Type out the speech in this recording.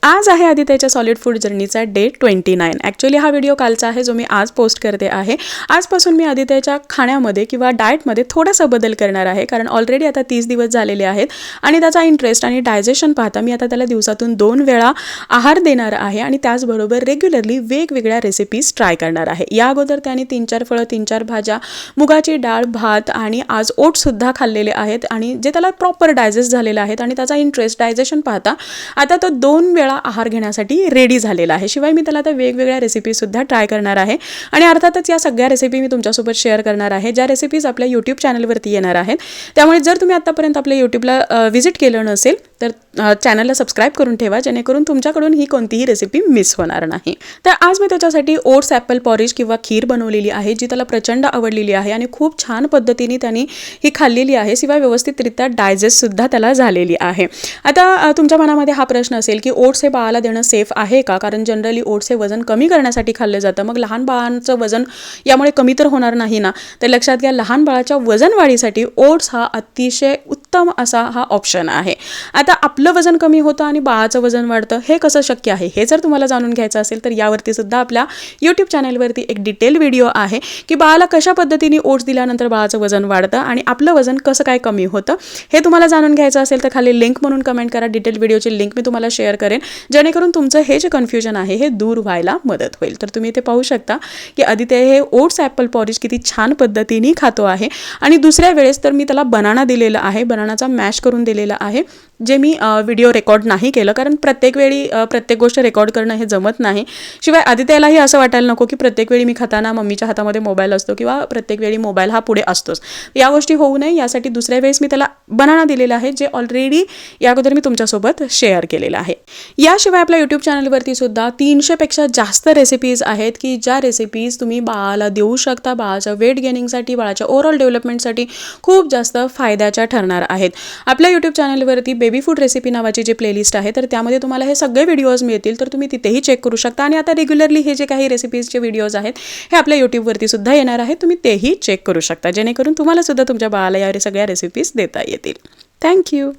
आज आहे आदित्यच्या solid food जर्नीचा day 29. Actually हा व्हिडिओ कालचा आहे जो मी आज पोस्ट करते आहे. आजपासून मी आदित्यच्या खाण्यामध्ये किंवा डाएटमध्ये थोडासा बदल करणार आहे, कारण ऑलरेडी आता 30 दिवस झालेले आहेत आणि त्याचा इंटरेस्ट आणि डायजेशन पाहता मी आता त्याला दिवसातून 2 वेळा आहार देणार आहे आणि त्याचबरोबर रेग्युलरली वेगवेगळ्या रेसिपीज ट्राय करणार आहे. या अगोदर त्याने 3-4 फळं, 3-4 भाज्या, मुगाची डाळ, भात आणि आज ओट्ससुद्धा खाल्लेले आहेत आणि जे त्याला प्रॉपर डायजेस्ट झालेलं आहेत आणि त्याचा इंटरेस्ट डायजेशन पाहता आता तो 2 वेळा आहार घेण्यासाठी रेडी झालेला आहे. शिवाय मी त्याला आता वेगवेगळ्या रेसिपीजसुद्धा ट्राय करणार आहे आणि अर्थातच या सगळ्या रेसिपी मी तुमच्यासोबत शेअर करणार आहे, ज्या रेसिपीज आपल्या यूट्यूब चॅनलवरती येणार आहेत. त्यामुळे जर तुम्ही आत्तापर्यंत आपल्या यूट्यूबला व्हिजिट केलं नसेल तर चॅनलला सबस्क्राईब करून ठेवा, जेणेकरून तुमच्याकडून ही कोणतीही रेसिपी मिस होणार नाही. तर आज मी त्याच्यासाठी ओट्स ॲपल पॉरिज किंवा खीर बनवलेली आहे, जी त्याला प्रचंड आवडलेली आहे आणि खूप छान पद्धतीने त्यांनी ही खाल्लेली आहे. शिवाय व्यवस्थितरित्या डायजेस्टसुद्धा त्याला झालेली आहे. आता तुमच्या मनामध्ये हा प्रश्न असेल की ओट्स हे बाळाला देणं सेफ आहे का? कारण जनरली ओट्स हे वजन कमी करण्यासाठी खाल्लं जातं, मग लहान बाळांचं वजन यामुळे कमी तर होणार नाही ना. तर लक्षात घ्या, लहान बाळाच्या वजन वाढीसाठी ओट्स हा अतिशय उत्तम असा हा ऑप्शन आहे. आता आपलं वजन कमी होतं आणि बाळाचं वजन वाढतं, हे कसं शक्य आहे हे जर तुम्हाला जाणून घ्यायचं असेल तर यावरती सुद्धा आपल्या यूट्यूब चॅनलवरती एक डिटेल व्हिडिओ आहे की बाळाला कशा पद्धतीने ओट्स दिल्यानंतर बाळाचं वजन वाढतं आणि आपलं वजन कसं काय कमी होतं हे तुम्हाला जाणून घ्यायचं असेल तर खाली लिंक म्हणून कमेंट करा. डिटेल व्हिडिओची लिंक मी तुम्हाला शेअर करेन, जेणेकरून तुमचं हे जे कन्फ्युजन आहे हे दूर व्हायला मदत होईल. तर तुम्ही इथे पाहू शकता की आदित्य हे ओट्स ॲपल पॉरिज किती छान पद्धतीने खातो आहे. आणि दुसऱ्या वेळेस तर मी त्याला बनाना दिलेला आहे, बनानाचा मॅश करून दिलेला आहे, जे मी व्हिडिओ रेकॉर्ड नाही केलं, कारण प्रत्येक वेळी प्रत्येक गोष्ट रेकॉर्ड करणं हे जमत नाही. शिवाय आदित्यलाही असं वाटायला नको की प्रत्येक वेळी मी खाताना मम्मीच्या हातामध्ये मोबाईल असतो किंवा प्रत्येक वेळी मोबाईल हा पुढे असतोच. या गोष्टी होऊ नये यासाठी दुसऱ्या वेळेस मी त्याला बनाना दिलेला आहे, जे ऑलरेडी या अगोदर मी तुमच्यासोबत शेअर केलेलं आहे. याशिवाय आपल्या यूट्यूब चॅनलवरती सुद्धा 300पेक्षा जास्त रेसिपीज आहेत की ज्या रेसिपीज तुम्ही बाळाला देऊ शकता. बाळाच्या वेट गेनिंगसाठी, बाळाच्या ओव्हरऑल डेव्हलपमेंटसाठी खूप जास्त फायद्याच्या ठरणार आहेत. आपल्या यूट्यूब चॅनलवरती बेबी फूड रेसिपी नावाची जी प्लेलिस्ट आहे तर त्यामध्ये तुम्हाला हे सगळे व्हिडिओज मिळतील, तर तुम्ही तिथेही चेक करू शकता. आणि आता रेग्युलरली हे जे काही रेसिपीजचे व्हिडिओज आहेत हे आपल्या यूट्यूबवरती सुद्धा येणार आहेत, तुम्ही तेही चेक करू शकता, जेणेकरून तुम्हाला सुद्धा तुमच्या बाळाला या सगळ्या रेसिपीज देता येतील. थँक्यू.